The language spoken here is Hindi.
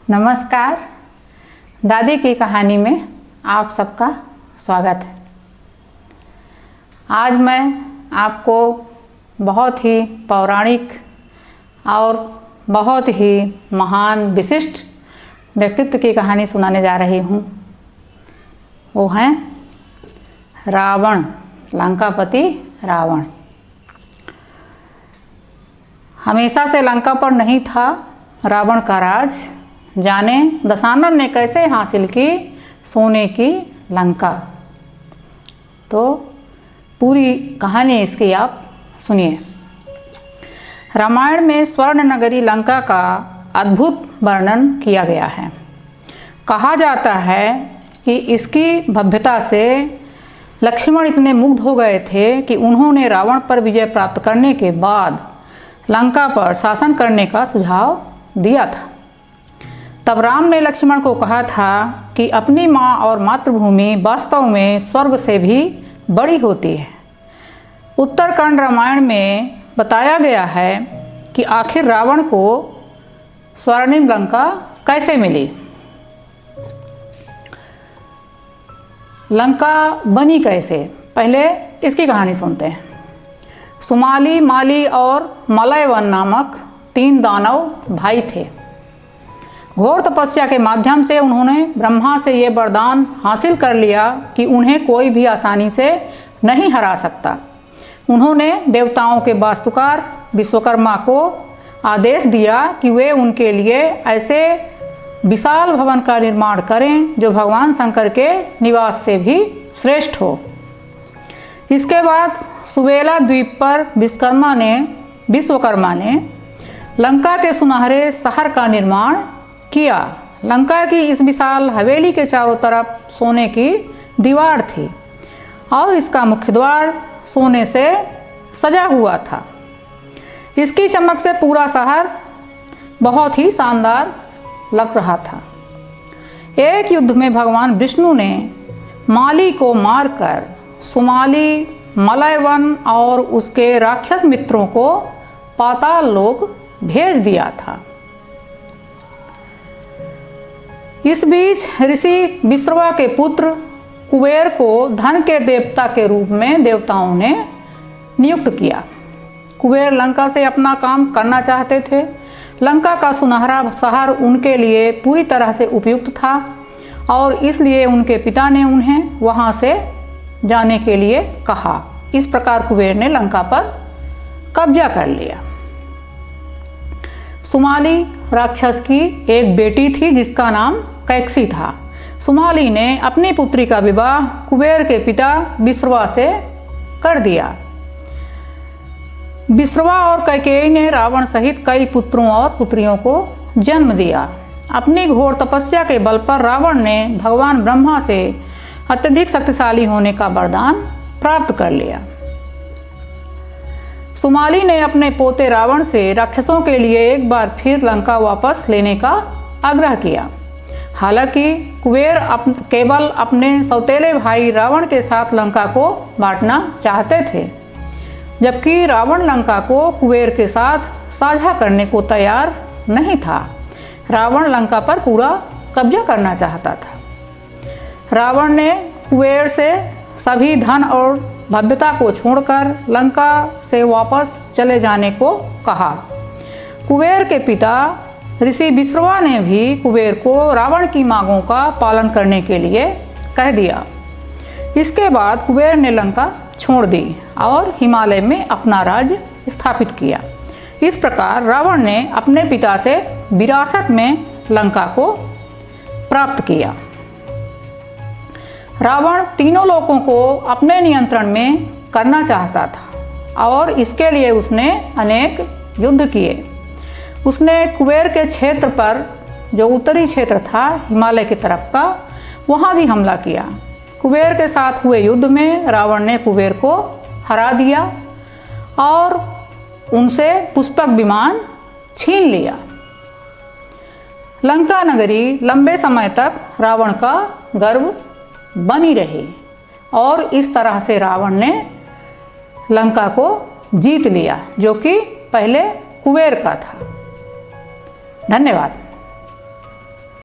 नमस्कार। दादी की कहानी में आप सबका स्वागत है। आज मैं आपको बहुत ही पौराणिक और बहुत ही महान विशिष्ट व्यक्तित्व की कहानी सुनाने जा रही हूँ। वो हैं रावण, लंकापति रावण। हमेशा से लंका पर नहीं था रावण का राज। जाने दशानन ने कैसे हासिल की सोने की लंका। तो पूरी कहानी इसकी आप सुनिए। रामायण में स्वर्ण नगरी लंका का अद्भुत वर्णन किया गया है। कहा जाता है कि इसकी भव्यता से लक्ष्मण इतने मुग्ध हो गए थे कि उन्होंने रावण पर विजय प्राप्त करने के बाद लंका पर शासन करने का सुझाव दिया था। तब राम ने लक्ष्मण को कहा था कि अपनी माँ और मातृभूमि वास्तव में स्वर्ग से भी बड़ी होती है। उत्तरकांड रामायण में बताया गया है कि आखिर रावण को स्वर्णिम लंका कैसे मिली। लंका बनी कैसे, पहले इसकी कहानी सुनते हैं। सुमाली, माली और मलयवन नामक 3 दानव भाई थे। घोर तपस्या के माध्यम से उन्होंने ब्रह्मा से ये वरदान हासिल कर लिया कि उन्हें कोई भी आसानी से नहीं हरा सकता। उन्होंने देवताओं के वास्तुकार विश्वकर्मा को आदेश दिया कि वे उनके लिए ऐसे विशाल भवन का निर्माण करें जो भगवान शंकर के निवास से भी श्रेष्ठ हो। इसके बाद सुवेला द्वीप पर विश्वकर्मा ने लंका के सुनहरे शहर का निर्माण किया। लंका की इस विशाल हवेली के चारों तरफ सोने की दीवार थी और इसका मुख्य द्वार सोने से सजा हुआ था। इसकी चमक से पूरा शहर बहुत ही शानदार लग रहा था। एक युद्ध में भगवान विष्णु ने माली को मारकर सुमाली, मलयवन और उसके राक्षस मित्रों को पाताल लोक भेज दिया था। इस बीच ऋषि विश्रवा के पुत्र कुबेर को धन के देवता के रूप में देवताओं ने नियुक्त किया। कुबेर लंका से अपना काम करना चाहते थे। लंका का सुनहरा शहर उनके लिए पूरी तरह से उपयुक्त था और इसलिए उनके पिता ने उन्हें वहां से जाने के लिए कहा। इस प्रकार कुबेर ने लंका पर कब्जा कर लिया। सुमाली राक्षस की एक बेटी थी जिसका नाम कैकसी था। सुमाली ने अपनी पुत्री का विवाह कुबेर के पिता विश्रवा से कर दिया। विश्रवा और कैकेयी ने रावण सहित कई पुत्रों और पुत्रियों को जन्म दिया। अपनी घोर तपस्या के बल पर रावण ने भगवान ब्रह्मा से अत्यधिक शक्तिशाली होने का वरदान प्राप्त कर लिया। सुमाली ने अपने पोते रावण से राक्षसों के लिए एक बार फिर लंका वापस लेने का आग्रह किया। हालांकि कुबेर केवल अपने सौतेले भाई रावण के साथ लंका को बांटना चाहते थे, जबकि रावण लंका को कुबेर के साथ साझा करने को तैयार नहीं था। रावण लंका पर पूरा कब्जा करना चाहता था। रावण ने कुबेर से सभी धन और भव्यता को छोड़कर लंका से वापस चले जाने को कहा। कुबेर के पिता ऋषि विश्रवा ने भी कुबेर को रावण की मांगों का पालन करने के लिए कह दिया। इसके बाद कुबेर ने लंका छोड़ दी और हिमालय में अपना राज्य स्थापित किया। इस प्रकार रावण ने अपने पिता से विरासत में लंका को प्राप्त किया। रावण तीनों लोकों को अपने नियंत्रण में करना चाहता था और इसके लिए उसने अनेक युद्ध किए। उसने कुबेर के क्षेत्र पर, जो उत्तरी क्षेत्र था हिमालय की तरफ का, वहाँ भी हमला किया। कुबेर के साथ हुए युद्ध में रावण ने कुबेर को हरा दिया और उनसे पुष्पक विमान छीन लिया। लंका नगरी लंबे समय तक रावण का गर्व बनी रही और इस तरह से रावण ने लंका को जीत लिया, जो कि पहले कुबेर का था। धन्यवाद।